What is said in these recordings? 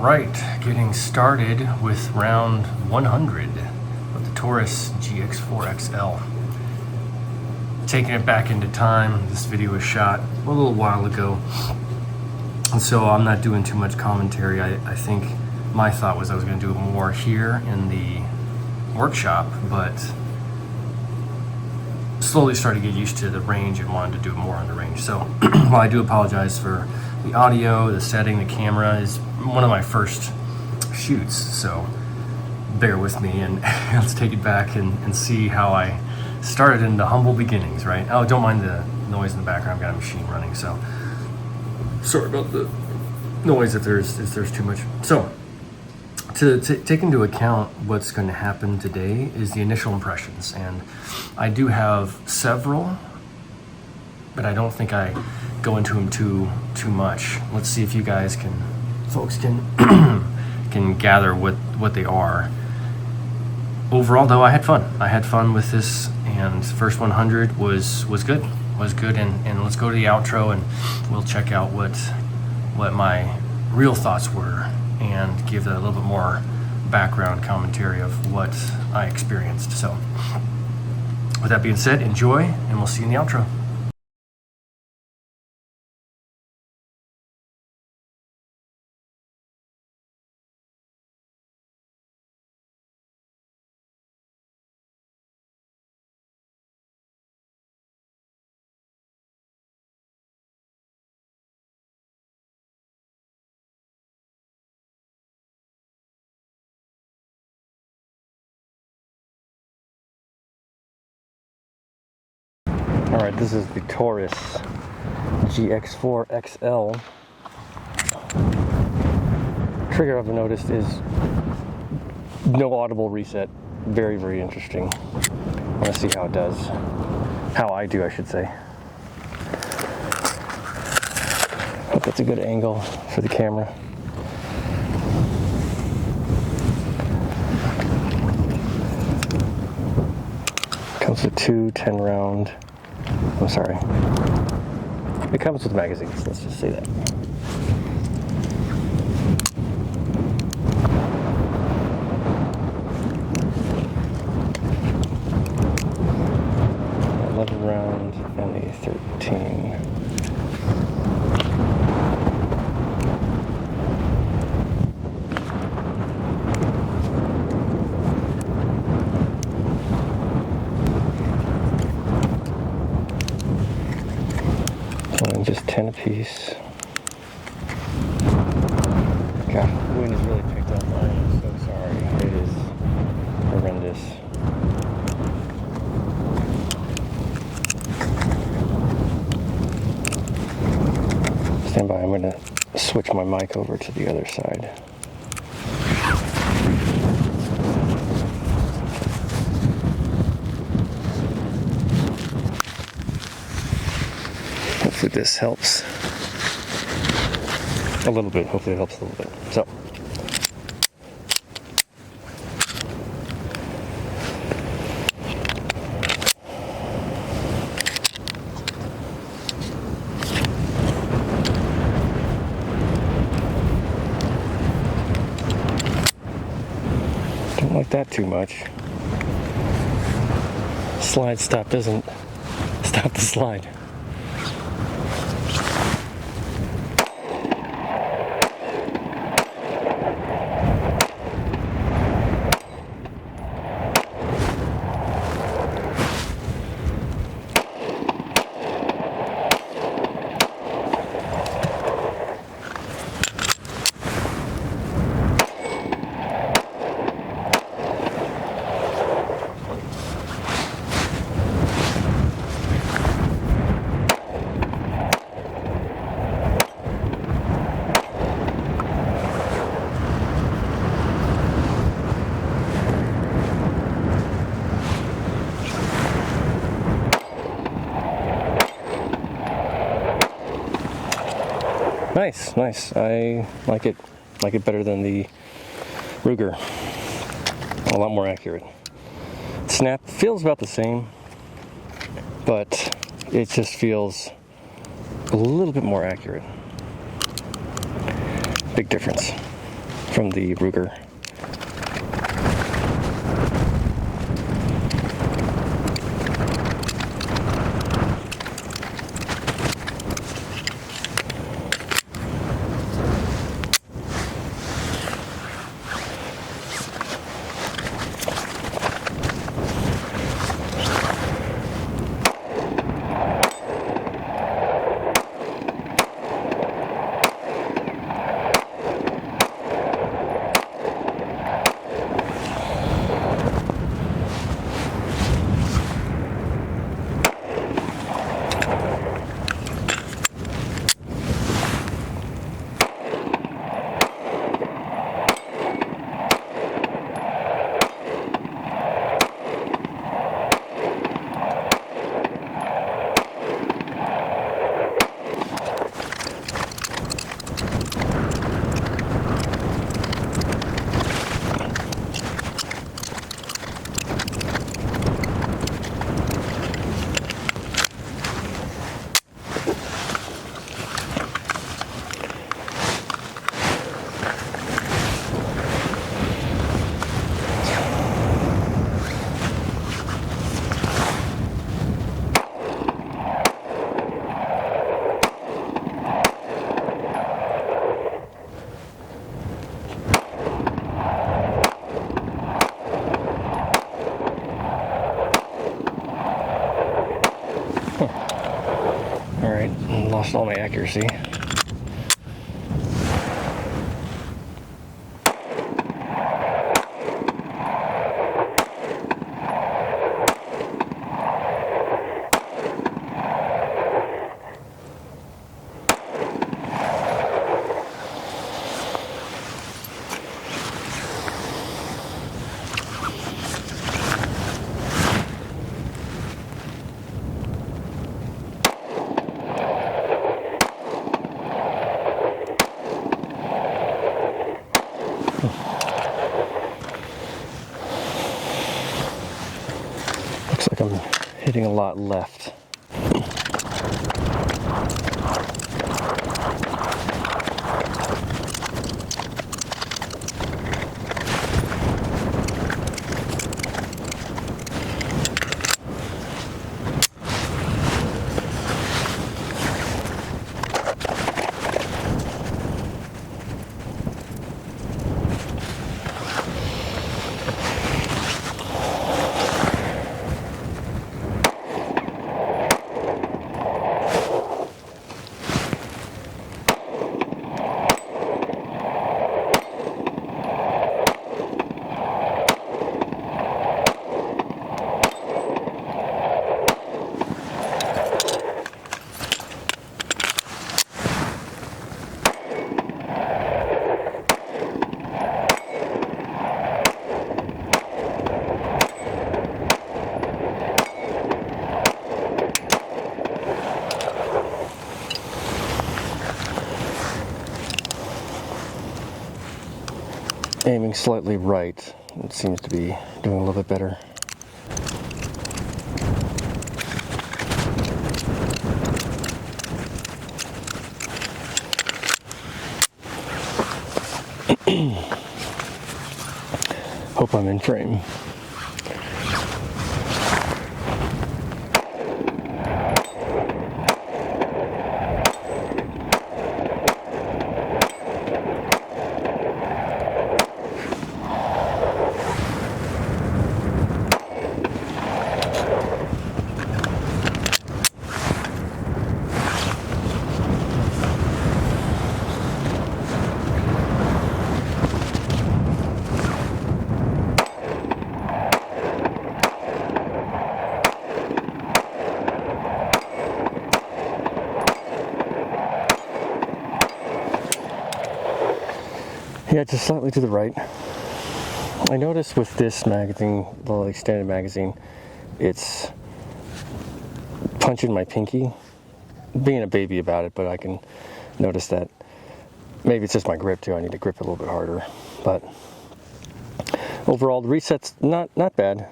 Alright, getting started with round 100 with the Taurus GX4XL. Taking it back into time, this video was shot a little while ago, and so I'm not doing too much commentary. I think my thought was I was going to do more here in the workshop, but slowly started to get used to the range and wanted to do more on the range. So while I do apologize for the audio, the setting, the camera is one of my first shoots, so bear with me and let's take it back and see how I started in the humble beginnings, right? Oh, don't mind the noise in the background. I've got a machine running, so sorry about the noise if there's too much. So to take into account what's going to happen today is the initial impressions, and I do have several, but I don't think I go into them too much. Let's see if you guys folks can gather what they are. Overall, though, I had fun. I had fun with this, and first 100 was good. And let's go to the outro, and we'll check out what my real thoughts were, and give that a little bit more background commentary of what I experienced. So, with that being said, enjoy, and we'll see you in the outro. Alright, this is the Taurus GX4XL. Trigger I've noticed is no audible reset. Very, very interesting. I want to see how it does. How I do, I should say. Hope that's a good angle for the camera. Comes with two 10-round. I'm sorry. It comes with magazines, let's just say that. Round and a 13. And just 10 apiece. God, the wind has really picked up. I am so sorry. It is horrendous. Stand by, I'm going to switch my mic over to the other side. Hopefully this helps a little bit. Hopefully it helps a little bit. So. Don't like that too much. Slide stop doesn't stop the slide. Nice. I like it better than the Ruger. A lot more accurate. Snap feels about the same, but it just feels a little bit more accurate. Big difference. from the Ruger. Alright, lost all my accuracy. Looks like I'm hitting a lot left. Aiming slightly right, it seems to be doing a little bit better. Hope I'm in frame. Yeah, just slightly to the right. I noticed with this magazine, the extended magazine, it's punching my pinky. Being a baby about it, but I can notice that maybe it's just my grip too. I need to grip it a little bit harder. But overall, the reset's not bad.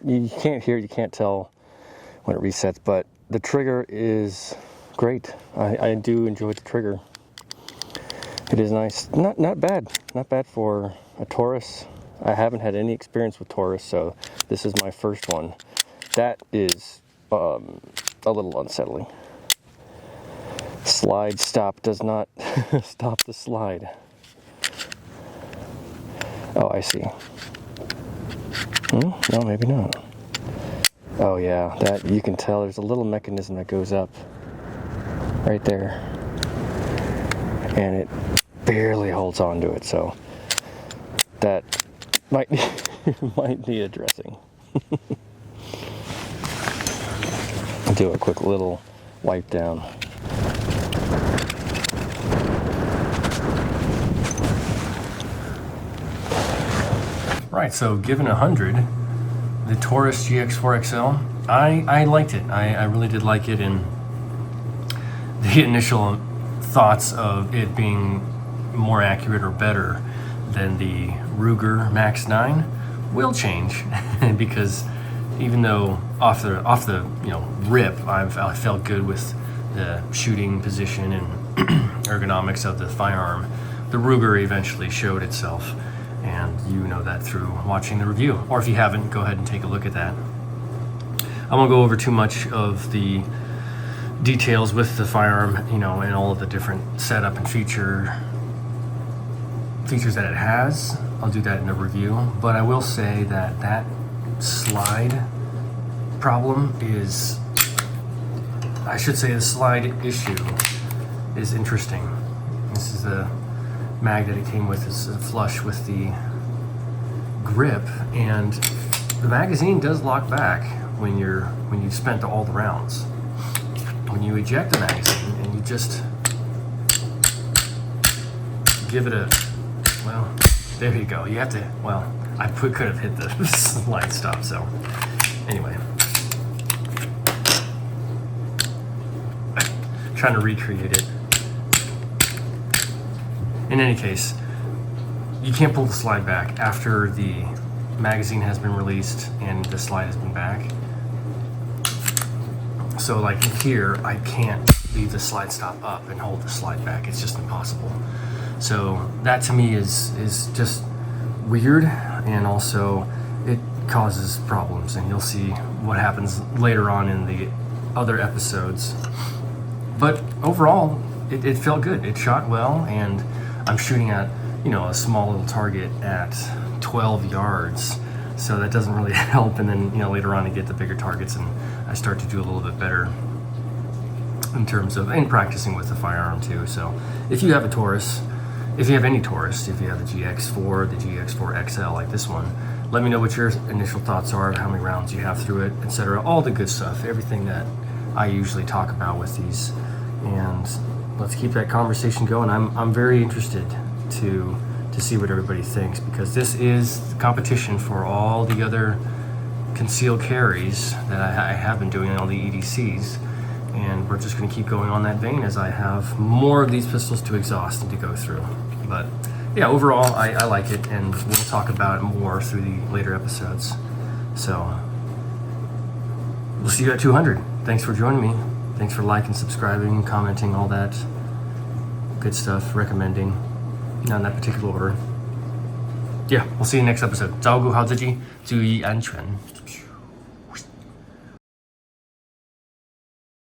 You can't hear, you can't tell when it resets, but the trigger is great. I do enjoy the trigger. It is nice. Not bad. Not bad for a Taurus. I haven't had any experience with Taurus, so this is my first one. That is a little unsettling. Slide stop does not stop the slide. Oh, I see. No, maybe not. Oh yeah, that you can tell there's a little mechanism that goes up right there, and it barely holds on to it, so that might need addressing. I'll do a quick little wipe down. Right, so given 100, the Taurus GX4XL, I liked it. I really did like it, and the initial thoughts of it being more accurate or better than the Ruger Max 9 will change because even though off the rip, I felt good with the shooting position and ergonomics of the firearm, the Ruger eventually showed itself. And you know that through watching the review. Or if you haven't, go ahead and take a look at that. I won't go over too much of the details with the firearm, and all of the different setup and features that it has. I'll do that in the review. But I will say that slide problem is, I should say the slide issue is interesting. This is the mag that it came with, is flush with the grip, and the magazine does lock back when you've spent all the rounds. When you eject the magazine and you just give it there you go. You have to, I could have hit the slide stop, so anyway. Trying to recreate it. In any case, you can't pull the slide back after the magazine has been released and the slide has been back. So like here, I can't leave the slide stop up and hold the slide back. It's just impossible. So that to me is just weird, and also it causes problems, and you'll see what happens later on in the other episodes. But overall, it felt good. It shot well, and I'm shooting at, a small little target at 12 yards, so that doesn't really help. And then, later on I get the bigger targets, and I start to do a little bit better in terms of, and practicing with the firearm too. So if you have a Taurus, if you have any Taurus, if you have the GX4, the GX4XL like this one, let me know what your initial thoughts are, how many rounds you have through it, etc. All the good stuff, everything that I usually talk about with these. And let's keep that conversation going. I'm very interested to see what everybody thinks, because this is competition for all the other concealed carries that I have been doing, all the EDCs, and we're just going to keep going on that vein as I have more of these pistols to exhaust and to go through. But yeah, overall I like it, and we'll talk about it more through the later episodes. So we'll see you at 200. Thanks for joining me. Thanks for liking, subscribing, commenting, all that good stuff, recommending, not in that particular order. Yeah, we'll see you next episode. 照顾好自己，注意安全。